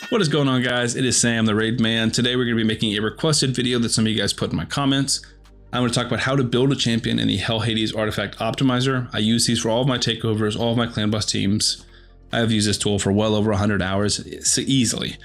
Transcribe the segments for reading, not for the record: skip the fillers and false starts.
What is going on, guys? It is Sam, the Raid Man. Today we're going to be making a requested video that some of you guys put in my comments. I'm going to talk about how to build a champion in the Hell Hades Artifact Optimizer. I use these for all of my takeovers, all of my clan boss teams. I have used this tool for well over 100 hours easily.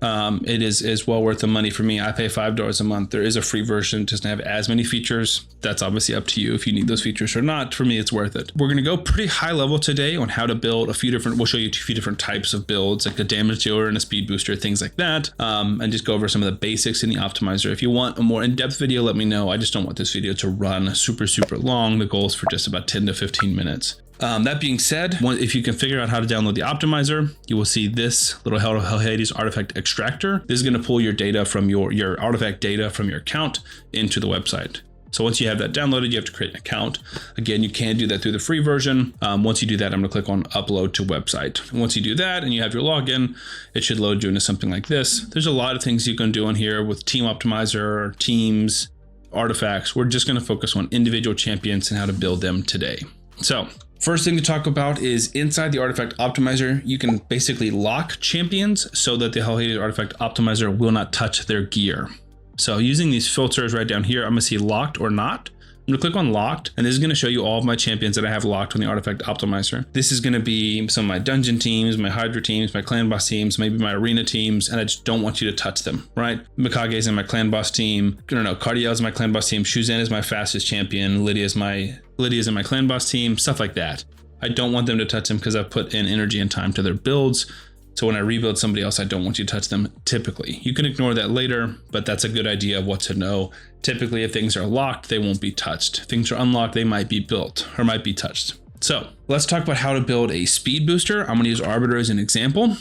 It is well worth the money for me. I pay $5 a month. There is a free version, it doesn't have as many features. That's obviously up to you if you need those features or not. For me, it's worth it. We're going to go pretty high level today on how to build we'll show you a few different types of builds, like a damage dealer and a speed booster, things like that. And just go over some of the basics in the optimizer. If you want a more in-depth video, let me know. I just don't want this video to run super long. The goal is for just about 10 to 15 minutes. That being said, if you can figure out how to download the optimizer, you will see this little Hell Hades artifact extractor. This is going to pull your data from your artifact data from your account into the website. So once you have that downloaded, you have to create an account. Again, you can do that through the free version. Once you do that, I'm going to click on upload to website. And once you do that and you have your login, it should load you into something like this. There's a lot of things you can do on here with team optimizer, teams, artifacts. We're just going to focus on individual champions and how to build them today. So first thing to talk about is inside the Artifact Optimizer, you can basically lock champions so that the Hell Hades Artifact Optimizer will not touch their gear. So using these filters right down here, I'm gonna see locked or not. I'm gonna click on locked, and this is gonna show you all of my champions that I have locked on the Artifact Optimizer. This is gonna be some of my dungeon teams, my Hydra teams, my clan boss teams, maybe my arena teams, and I just don't want you to touch them, right? Mikage's in my clan boss team. I don't know, Cardiel's in my clan boss team. Shuzen is my fastest champion. Lydia's in my clan boss team, stuff like that. I don't want them to touch them because I've put in energy and time to their builds. So when I rebuild somebody else, I don't want you to touch them typically. You can ignore that later, but that's a good idea of what to know. Typically, if things are locked, they won't be touched. If things are unlocked, they might be built or might be touched. So let's talk about how to build a speed booster. I'm gonna use Arbiter as an example.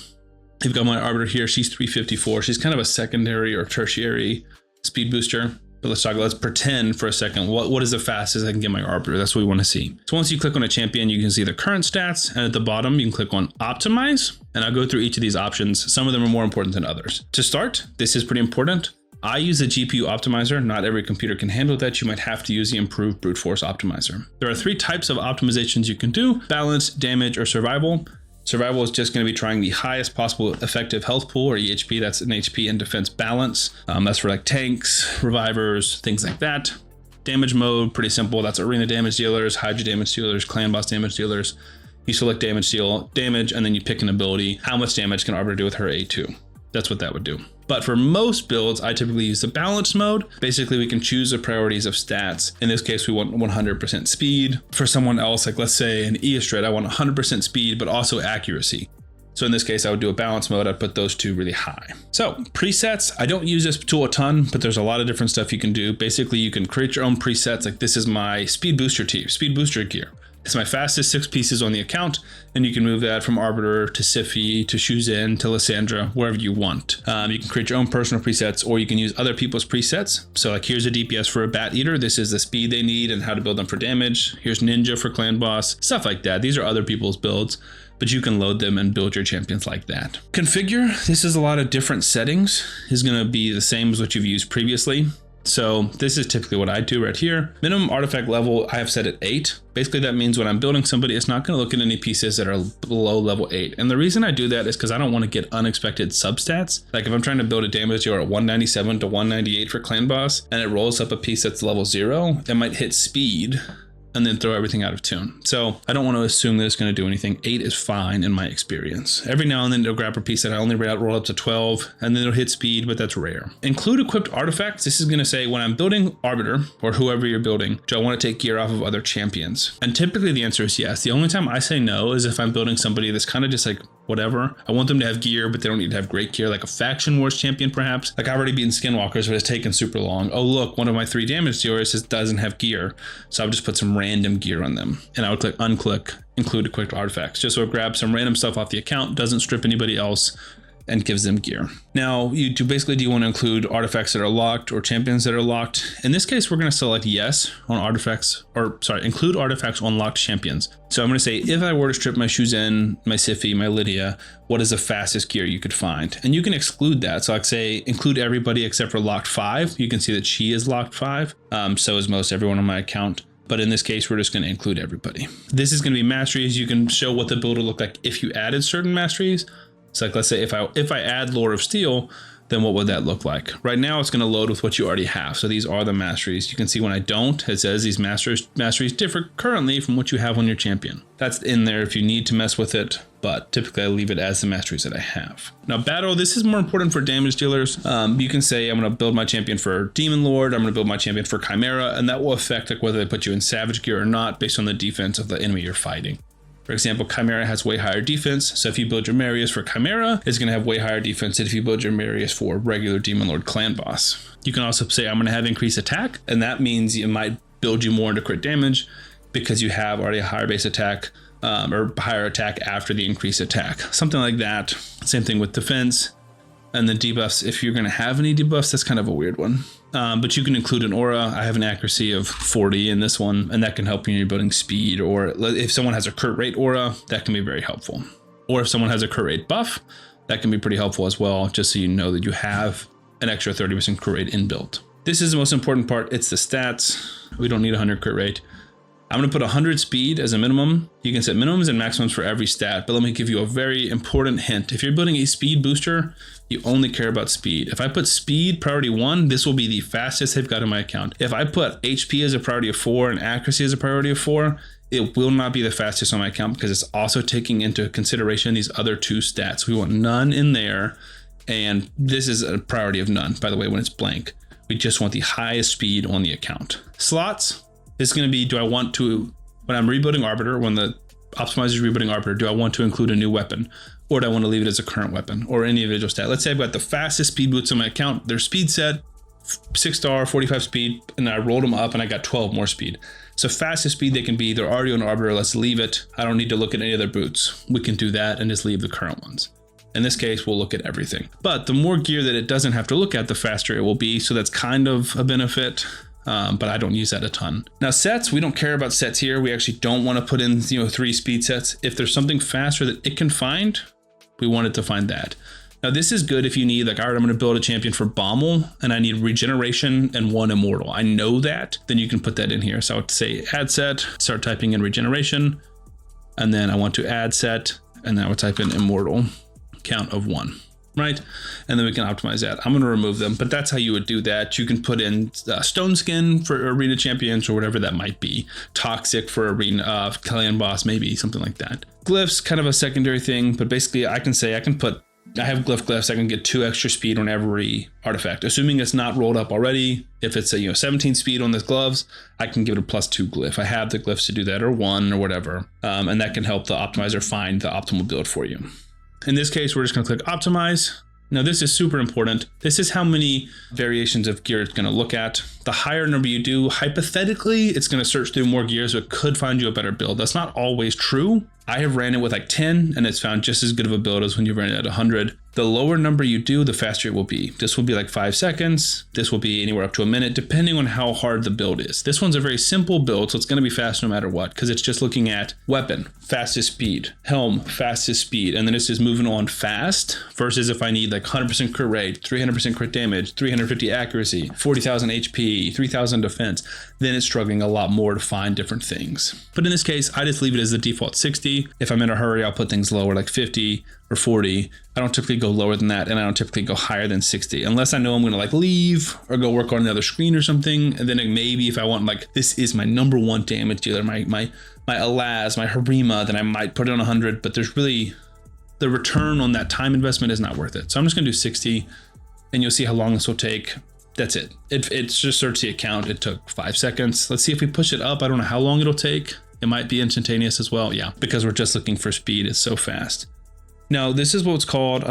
You've got my Arbiter here, she's 354. She's kind of a secondary or tertiary speed booster. But let's pretend for a second, what is the fastest I can get my Arbiter? That's what we want to see. So once you click on a champion, you can see the current stats. And at the bottom, you can click on Optimize. And I'll go through each of these options. Some of them are more important than others. To start, this is pretty important. I use a GPU optimizer. Not every computer can handle that. You might have to use the improved brute force optimizer. There are three types of optimizations you can do: balance, damage, or survival. Survival is just going to be trying the highest possible effective health pool, or EHP. That's an HP and defense balance. That's for like tanks, revivers, things like that. Damage mode, pretty simple. That's arena damage dealers, Hydra damage dealers, clan boss damage dealers. You select damage, and then you pick an ability. How much damage can Arbiter do with her A2? That's what that would do. But for most builds, I typically use the balance mode. Basically, we can choose the priorities of stats. In this case, we want 100% speed. For someone else, like let's say an Eastred, I want 100% speed, but also accuracy. So in this case, I would do a balance mode. I'd put those two really high. So presets, I don't use this tool a ton, but there's a lot of different stuff you can do. Basically, you can create your own presets. Like this is my speed booster team, speed booster gear. It's my fastest 6 pieces on the account, and you can move that from Arbiter to Siphi to Shuzen to Lysandra, wherever you want. You can create your own personal presets, or you can use other people's presets. So like here's a DPS for a Bat Eater. This is the speed they need and how to build them for damage. Here's Ninja for Clan Boss, stuff like that. These are other people's builds, but you can load them and build your champions like that. Configure, this is a lot of different settings. Is gonna be the same as what you've used previously. So this is typically what I do right here. Minimum artifact level, I have set at 8. Basically, that means when I'm building somebody, it's not going to look at any pieces that are below level 8. And the reason I do that is because I don't want to get unexpected substats. Like if I'm trying to build a damage dealer at 197 to 198 for clan boss, and it rolls up a piece that's level 0, it might hit speed and then throw everything out of tune. So I don't want to assume that it's going to do anything. 8 is fine in my experience. Every now and then it'll grab a piece that I only roll up to 12, and then it'll hit speed, but that's rare. Include equipped artifacts. This is going to say when I'm building Arbiter, or whoever you're building, do I want to take gear off of other champions? And typically the answer is yes. The only time I say no is if I'm building somebody that's kind of just like whatever. I want them to have gear, but they don't need to have great gear, like a faction wars champion perhaps. Like I've already beaten skinwalkers, but it's taken super long. Oh look, one of my 3 damage dealers doesn't have gear, so I'll just put some random gear on them, and I would click unclick include equipped artifacts, just so it grabs some random stuff off the account, doesn't strip anybody else, and gives them gear. Now, do you want to include artifacts that are locked or champions that are locked? In this case, we're going to select yes on artifacts, include artifacts on locked champions. So I'm going to say, if I were to strip my Shuzen, my Siphi, my Lydia, what is the fastest gear you could find? And you can exclude that. So like say, include everybody except for locked 5. You can see that she is locked 5. So is most everyone on my account. But in this case, we're just going to include everybody. This is going to be masteries. You can show what the build will look like if you added certain masteries. So like, let's say if I add Lord of Steel, then what would that look like? Right now it's going to load with what you already have. So these are the masteries. You can see when I don't, it says these masteries differ currently from what you have on your champion. That's in there if you need to mess with it, but typically I leave it as the masteries that I have. Now battle, this is more important for damage dealers. You can say I'm going to build my champion for Demon Lord, I'm going to build my champion for Chimera, and that will affect like whether they put you in Savage gear or not based on the defense of the enemy you're fighting. For example, Chimera has way higher defense, so if you build your Marius for Chimera, it's going to have way higher defense than if you build your Marius for regular Demon Lord clan boss. You can also say I'm going to have increased attack, and that means it might build you more into crit damage because you have already a higher base attack or higher attack after the increased attack. Something like that. Same thing with defense. And the debuffs, if you're going to have any debuffs, that's kind of a weird one. But you can include an aura. I have an accuracy of 40 in this one, and that can help you when you're building speed. Or if someone has a crit rate aura, that can be very helpful. Or if someone has a crit rate buff, that can be pretty helpful as well, just so you know that you have an extra 30% crit rate inbuilt. This is the most important part. It's the stats. We don't need 100 crit rate. I'm going to put 100 speed as a minimum. You can set minimums and maximums for every stat, but let me give you a very important hint. If you're building a speed booster, you only care about speed. If I put speed priority 1, this will be the fastest they've got in my account. If I put HP as a priority of 4 and accuracy as a priority of 4, it will not be the fastest on my account because it's also taking into consideration these other 2 stats. We want none in there, and this is a priority of none, by the way, when it's blank. We just want the highest speed on the account. Slots. It's going to be, do I want to, when I'm rebuilding Arbiter, when the Optimizer is rebuilding Arbiter, do I want to include a new weapon? Or do I want to leave it as a current weapon or any individual stat? Let's say I've got the fastest speed boots on my account. Their speed set, 6 star, 45 speed, and I rolled them up and I got 12 more speed. So fastest speed they can be, they're already on Arbiter, let's leave it. I don't need to look at any other boots. We can do that and just leave the current ones. In this case, we'll look at everything. But the more gear that it doesn't have to look at, the faster it will be. So that's kind of a benefit. But I don't use that a ton. Now sets, we don't care about sets here. We actually don't want to put in 3 speed sets. If there's something faster that it can find, we want it to find that. Now this is good if you need like, all right, I'm going to build a champion for Bommel and I need regeneration and 1 immortal. I know that, then you can put that in here. So I would say add set, start typing in regeneration, and then I want to add set, and then I would type in immortal, count of 1. Right? And then we can optimize that. I'm going to remove them, but that's how you would do that. You can put in stone skin for arena champions or whatever that might be. Toxic for arena clan boss, maybe something like that. Glyphs, kind of a secondary thing, but basically I can say I have glyphs. I can get 2 extra speed on every artifact, assuming it's not rolled up already. If it's a 17 speed on the gloves, I can give it a +2 glyph. I have the glyphs to do that, or 1 or whatever. And that can help the optimizer find the optimal build for you. In this case, we're just going to click optimize. Now this is super important. This is how many variations of gear it's going to look at. The higher number you do, hypothetically, it's going to search through more gears, so it could find you a better build. That's not always true. I have ran it with like 10 and it's found just as good of a build as when you ran it at 100. The lower number you do, the faster it will be. This will be like 5 seconds. This will be anywhere up to a minute, depending on how hard the build is. This one's a very simple build, so it's going to be fast no matter what, because it's just looking at weapon, fastest speed, helm, fastest speed, and then it's just moving on fast versus if I need like 100% crit rate, 300% crit damage, 350 accuracy, 40,000 HP, 3,000 defense, then it's struggling a lot more to find different things. But in this case, I just leave it as the default 60. If I'm in a hurry, I'll put things lower like 50 or 40. I don't typically go lower than that, and I don't typically go higher than 60 unless I know I'm going to like leave or go work on another screen or something. And then maybe if I want like, this is my #1 damage dealer, my Alaz, my Harima, then I might put it on 100, but there's really, the return on that time investment is not worth it. So I'm just going to do 60 and you'll see how long this will take. That's it. It's just search the account. It took 5 seconds. Let's see if we push it up. I don't know how long it'll take. It might be instantaneous as well. Yeah, because we're just looking for speed. It's so fast. Now, this is what's called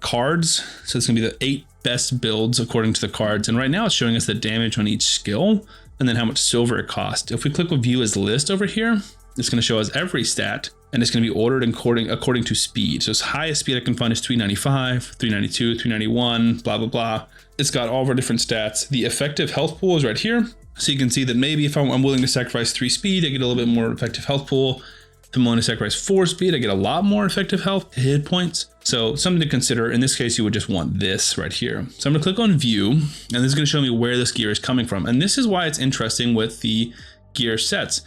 cards. So it's gonna be the 8 best builds according to the cards. And right now it's showing us the damage on each skill and then how much silver it costs. If we click on view as list over here, it's gonna show us every stat and it's gonna be ordered according to speed. So its highest speed I can find is 395, 392, 391, blah, blah, blah. It's got all of our different stats. The effective health pool is right here. So you can see that maybe if I'm willing to sacrifice 3 speed, I get a little bit more effective health pool. If I'm willing to sacrifice 4 speed, I get a lot more effective health hit points. So something to consider. In this case, you would just want this right here. So I'm gonna click on view, and this is gonna show me where this gear is coming from. And this is why it's interesting with the gear sets.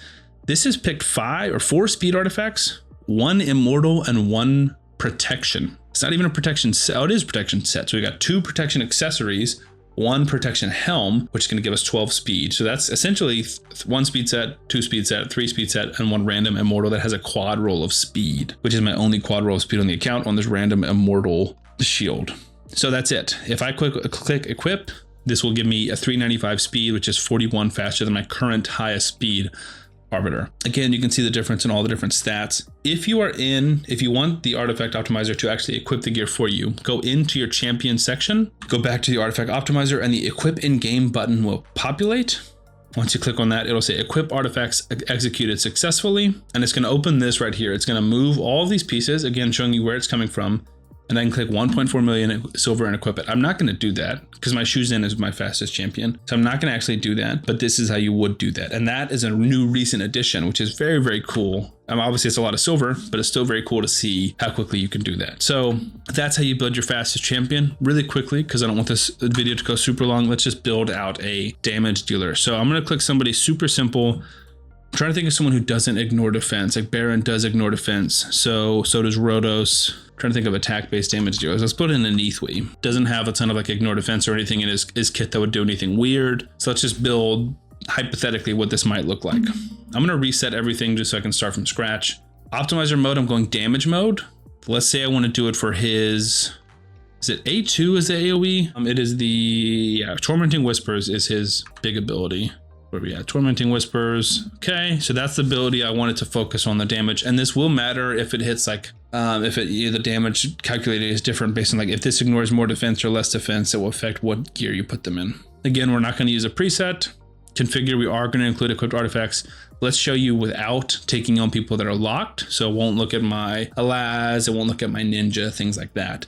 This has picked 5 or 4 speed artifacts, 1 immortal, and 1 protection. It's not even a protection set. Oh, it is protection set. So we got 2 protection accessories, 1 protection helm, which is going to give us 12 speed. So that's essentially 1 speed set, 2 speed set, 3 speed set, and 1 random immortal that has a quad roll of speed, which is my only quad roll of speed on the account on this random immortal shield. So that's it. If I click equip, this will give me a 395 speed, which is 41 faster than my current highest speed Arbiter. Again, you can see the difference in all the different stats. If you want the Artifact Optimizer to actually equip the gear for you, go into your champion section, go back to the Artifact Optimizer, and the equip in-game button will populate. Once you click on that, it'll say equip artifacts executed successfully. And it's going to open this right here. It's going to move all of these pieces, again, showing you where it's coming from. And I can click 1.4 million silver and equip it. I'm not going to do that because my Shuzhen is my fastest champion. So I'm not going to actually do that, but this is how you would do that. And that is a new recent addition, which is very, very cool. Obviously it's a lot of silver, but it's still very cool to see how quickly you can do that. So that's how you build your fastest champion really quickly, because I don't want this video to go super long. Let's just build out a damage dealer. So I'm going to click somebody super simple. I'm trying to think of someone who doesn't ignore defense. Like Baron does ignore defense. So does Rhodos. I'm trying to think of attack-based damage dealers. Let's put in an Neithwe. Doesn't have a ton of like ignore defense or anything in his kit that would do anything weird. So let's just build hypothetically what this might look like. I'm going to reset everything just so I can start from scratch. Optimizer mode, I'm going damage mode. Let's say I want to do it for his... Is it A2 is the AoE? It is the... Tormenting Whispers is his big ability. Where we at? Tormenting Whispers. Okay, so that's the ability I wanted to focus on the damage. And this will matter if it hits like, the damage calculated is different based on like, if this ignores more defense or less defense, it will affect what gear you put them in. Again, we're not going to use a preset. Configure, we are going to include equipped artifacts. Let's show you without taking on people that are locked. So it won't look at my Alaz, it won't look at my Ninja, things like that.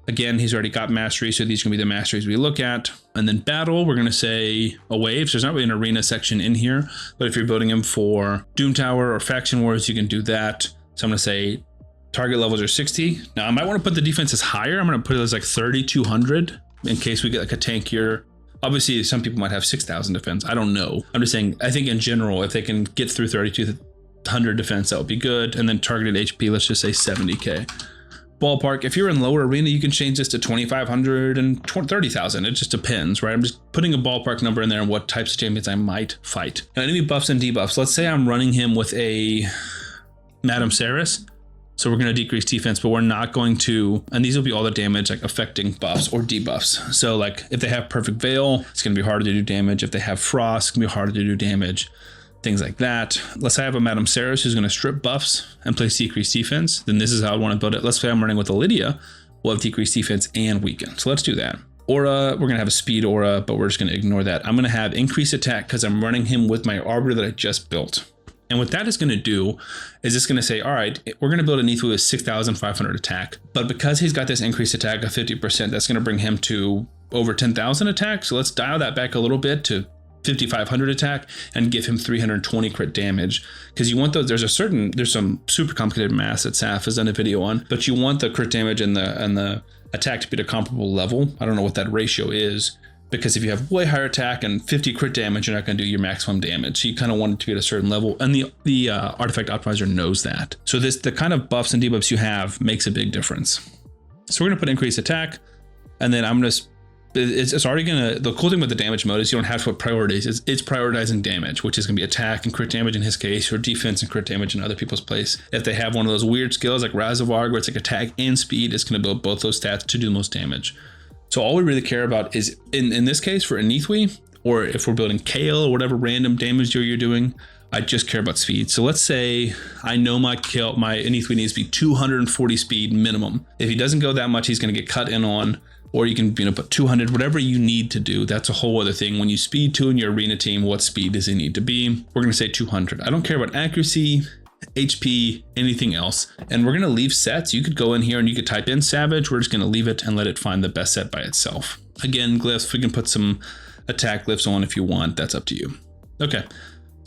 Again, he's already got mastery, so these are going to be the masteries we look at. And then battle, we're going to say a wave. So there's not really an arena section in here, but if you're building him for Doom Tower or Faction Wars, you can do that. So I'm going to say target levels are 60. Now I might want to put the defenses higher. I'm going to put it as like 3,200 in case we get like a tankier. Obviously, some people might have 6,000 defense. I don't know. I'm just saying, I think in general, if they can get through 3,200 defense, that would be good. And then targeted HP, let's just say 70K. Ballpark, if you're in lower arena, you can change this to 2,500 and 30,000. It just depends, right? I'm just putting a ballpark number in there and what types of champions I might fight. Now, enemy buffs and debuffs. Let's say I'm running him with a Madame Ceres. So we're going to decrease defense, but we're not going to, and these will be all the damage like affecting buffs or debuffs. So like if they have Perfect Veil, it's going to be harder to do damage. If they have Frost, it's going to be harder to do damage. Things like that. Let's say I have a Madame Ceres who's going to strip buffs and place decreased defense. Then this is how I want to build it. Let's say I'm running with a Lydia. We'll have decreased defense and weaken. So let's do that. Aura, we're going to have a speed aura, but we're just going to ignore that. I'm going to have increased attack because I'm running him with my Arbiter that I just built. And what that is going to do is it's going to say, all right, we're going to build a Neithwe with 6,500 attack. But because he's got this increased attack of 50%, that's going to bring him to over 10,000 attack. So let's dial that back a little bit to 5,500 attack and give him 320 crit damage, because you want those. There's some super complicated math that Saf has done a video on, but you want the crit damage and the attack to be at a comparable level. I don't know what that ratio is, because if you have way higher attack and 50 crit damage, you're not going to do your maximum damage. So you kind of want it to be at a certain level, and the Artifact Optimizer knows that. So the kind of buffs and debuffs you have makes a big difference. So we're going to put increased attack, and then I'm going to. It's already gonna, the cool thing with the damage mode is you don't have to put priorities. It's prioritizing damage, which is gonna be attack and crit damage in his case, or defense and crit damage in other people's place. If they have one of those weird skills like Razavarg, where it's like attack and speed, it's gonna build both those stats to do the most damage. So all we really care about is, in this case for a Neithwe, or if we're building Kale or whatever random damage you're doing, I just care about speed. So let's say I know my Neithwe needs to be 240 speed minimum. If he doesn't go that much, he's gonna get cut in on. Or you can put 200, whatever you need to do. That's a whole other thing. When you speed 2 in your arena team, what speed does it need to be? We're gonna say 200. I don't care about accuracy, HP, anything else. And we're gonna leave sets. You could go in here and you could type in Savage. We're just gonna leave it and let it find the best set by itself. Again, glyphs, we can put some attack glyphs on if you want. That's up to you. Okay.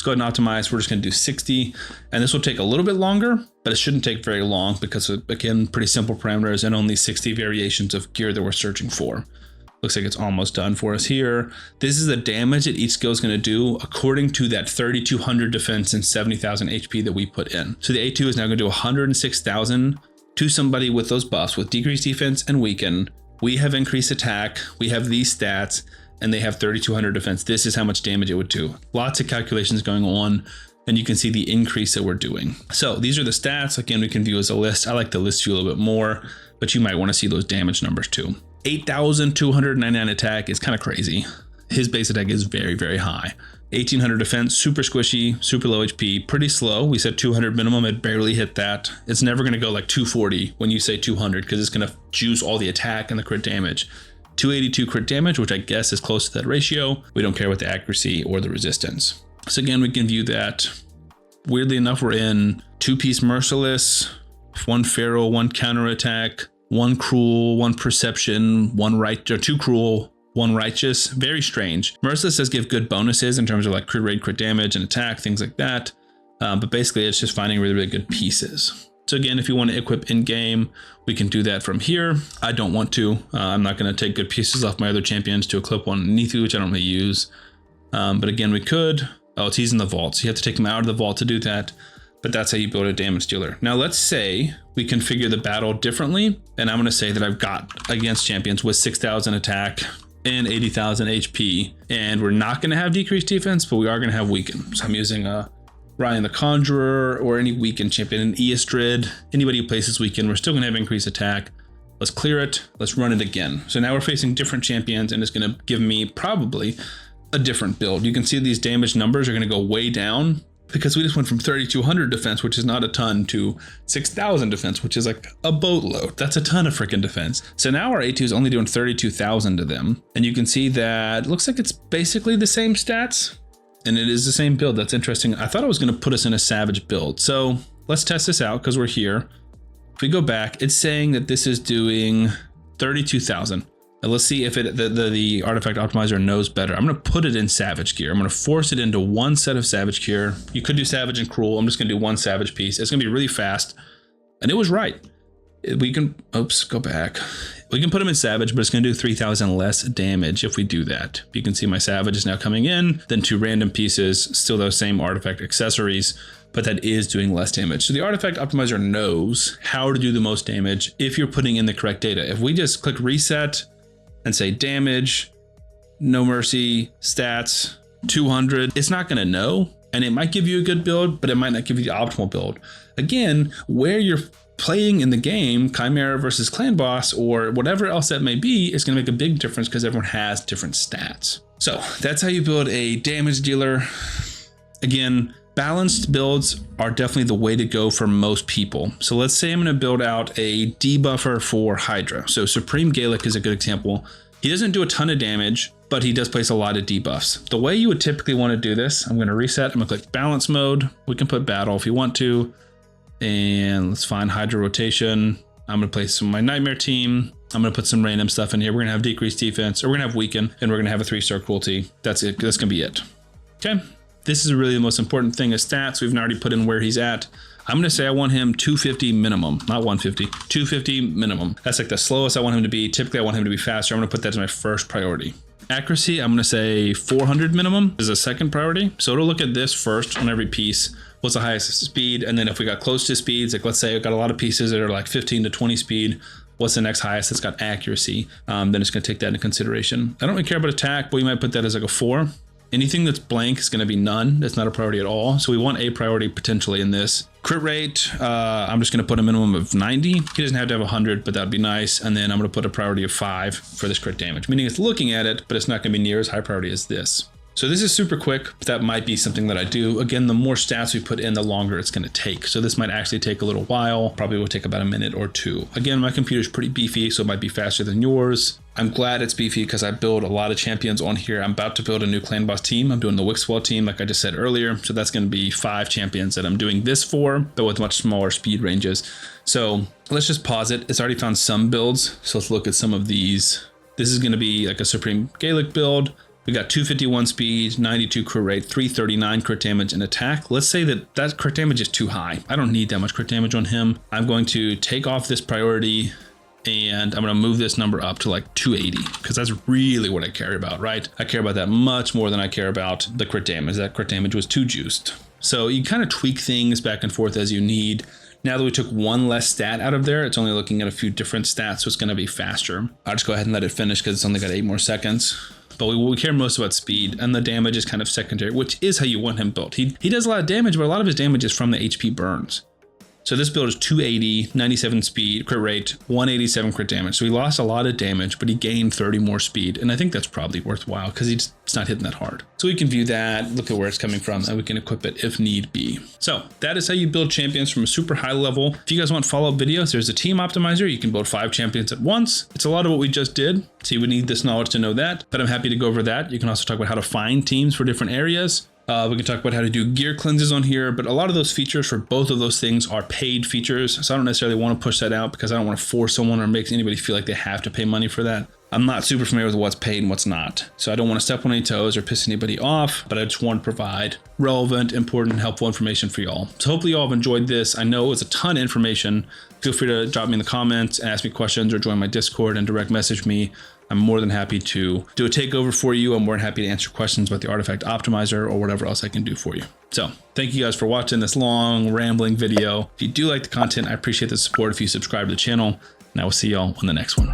Go ahead and optimize. We're just going to do 60, and this will take a little bit longer, but it shouldn't take very long because, again, pretty simple parameters and only 60 variations of gear that we're searching for. Looks like it's almost done for us here. This is the damage that each skill is going to do according to that 3,200 defense and 70,000 HP that we put in. So the A2 is now going to do 106,000 to somebody with those buffs, with decreased defense and weaken, we have increased attack, we have these stats, and they have 3,200 defense. This is how much damage it would do. Lots of calculations going on, and you can see the increase that we're doing. So these are the stats. Again, we can view as a list. I like the list view a little bit more, but you might want to see those damage numbers too. 8,299 attack is kind of crazy. His base attack is very, very high. 1,800 defense, super squishy, super low HP, pretty slow. We said 200 minimum, it barely hit that. It's never going to go like 240 when you say 200 because it's going to juice all the attack and the crit damage. 282 crit damage, which I guess is close to that ratio. We don't care about the accuracy or the resistance. So again, we can view that. Weirdly enough, we're in 2-piece Merciless, 1 Feral, 1 Counterattack, 1 Cruel, 1 Perception, 1 Right, or 2 Cruel, 1 Righteous. Very strange. Merciless does give good bonuses in terms of like crit rate, crit damage, and attack, things like that. But basically, it's just finding really, really good pieces. So again, if you want to equip in-game, we can do that from here. I don't want to. I'm not going to take good pieces off my other champions to equip one underneath you, which I don't really use. But again, we could. Oh, he's in the vault, so you have to take him out of the vault to do that. But that's how you build a damage dealer. Now let's say we configure the battle differently. And I'm going to say that I've got against champions with 6,000 attack and 80,000 HP. And we're not going to have decreased defense, but we are going to have weaken. So I'm using Ryan the Conjurer or any weakened champion, an Eastrid, anybody who places weaken, we're still going to have increased attack. Let's clear it. Let's run it again. So now we're facing different champions and it's going to give me probably a different build. You can see these damage numbers are going to go way down because we just went from 3,200 defense, which is not a ton, to 6,000 defense, which is like a boatload. That's a ton of freaking defense. So now our A2 is only doing 32,000 to them. And you can see that it looks like it's basically the same stats. And it is the same build. That's interesting. I thought it was going to put us in a savage build. So let's test this out because we're here. If we go back, it's saying that this is doing 32,000. And let's see if the artifact optimizer knows better. I'm going to put it in savage gear. I'm going to force it into one set of savage gear. You could do savage and cruel. I'm just going to do one savage piece. It's going to be really fast. And it was right. We can, oops, go back. We can put him in savage, but it's going to do 3,000 less damage if we do that. You can see my savage is now coming in, then 2 random pieces, still those same artifact accessories, but that is doing less damage. So the artifact optimizer knows how to do the most damage if you're putting in the correct data. If we just click reset and say damage, no mercy, stats, 200, it's not going to know. And it might give you a good build, but it might not give you the optimal build. Again, where you're playing in the game, Chimera versus Clan Boss or whatever else that may be, is going to make a big difference because everyone has different stats. So that's how you build a damage dealer. Again, balanced builds are definitely the way to go for most people. So let's say I'm going to build out a debuffer for Hydra. So Supreme Gaelic is a good example. He doesn't do a ton of damage, but he does place a lot of debuffs. The way you would typically want to do this, I'm going to reset. I'm going to click balance mode. We can put battle if you want to. And let's find Hydra rotation. I'm going to place some of my nightmare team. I'm going to put some random stuff in here. We're going to have decreased defense, or we're going to have weaken, and we're going to have a 3-star cruelty. That's it. That's going to be it. Okay. This is really the most important thing is stats. We've already put in where he's at. I'm going to say I want him 250 minimum, not 150, 250 minimum. That's like the slowest I want him to be. Typically I want him to be faster. I'm going to put that as my first priority. Accuracy, I'm going to say 400 minimum is a second priority. So it'll look at this first on every piece. What's the highest speed? And then if we got close to speeds, like let's say I've got a lot of pieces that are like 15 to 20 speed. What's the next highest that's got accuracy? Then it's going to take that into consideration. I don't really care about attack, but we might put that as like a 4. Anything that's blank is going to be none. That's not a priority at all. So we want a priority potentially in this. Crit rate, I'm just going to put a minimum of 90. He doesn't have to have 100, but that'd be nice. And then I'm going to put a priority of 5 for this crit damage, meaning it's looking at it, but it's not going to be near as high priority as this. So this is super quick, but that might be something that I do. Again, the more stats we put in, the longer it's going to take. So this might actually take a little while. Probably will take about a minute or 2. Again, my computer's pretty beefy, so it might be faster than yours. I'm glad it's beefy because I build a lot of champions on here. I'm about to build a new Clan Boss team. I'm doing the Wixwell team, like I just said earlier. So that's going to be 5 champions that I'm doing this for, but with much smaller speed ranges. So let's just pause it. It's already found some builds. So let's look at some of these. This is going to be like a Supreme Gaelic build. We got 251 speed, 92 crit rate, 339 crit damage and attack. Let's say that that crit damage is too high. I don't need that much crit damage on him. I'm going to take off this priority and I'm going to move this number up to like 280 because that's really what I care about, right? I care about that much more than I care about the crit damage. That crit damage was too juiced. So you kind of tweak things back and forth as you need. Now that we took one less stat out of there, it's only looking at a few different stats, so it's going to be faster. I'll just go ahead and let it finish because it's only got 8 more seconds. But we care most about speed, and the damage is kind of secondary, which is how you want him built. He does a lot of damage, but a lot of his damage is from the HP burns. So this build is 280, 97 speed, crit rate, 187 crit damage. So he lost a lot of damage, but he gained 30 more speed. And I think that's probably worthwhile because it's not hitting that hard. So we can view that, look at where it's coming from, and we can equip it if need be. So that is how you build champions from a super high level. If you guys want follow-up videos, there's a team optimizer. You can build 5 champions at once. It's a lot of what we just did. So you would need this knowledge to know that, but I'm happy to go over that. You can also talk about how to find teams for different areas. We can talk about how to do gear cleanses on here, but a lot of those features for both of those things are paid features. So I don't necessarily want to push that out because I don't want to force someone or make anybody feel like they have to pay money for that. I'm not super familiar with what's paid and what's not. So I don't want to step on any toes or piss anybody off, but I just want to provide relevant, important, helpful information for y'all. So hopefully y'all have enjoyed this. I know it's a ton of information. Feel free to drop me in the comments, ask me questions, or join my Discord and direct message me. I'm more than happy to do a takeover for you. I'm more than happy to answer questions about the Artifact Optimizer or whatever else I can do for you. So thank you guys for watching this long rambling video. If you do like the content, I appreciate the support if you subscribe to the channel, and I will see y'all on the next one.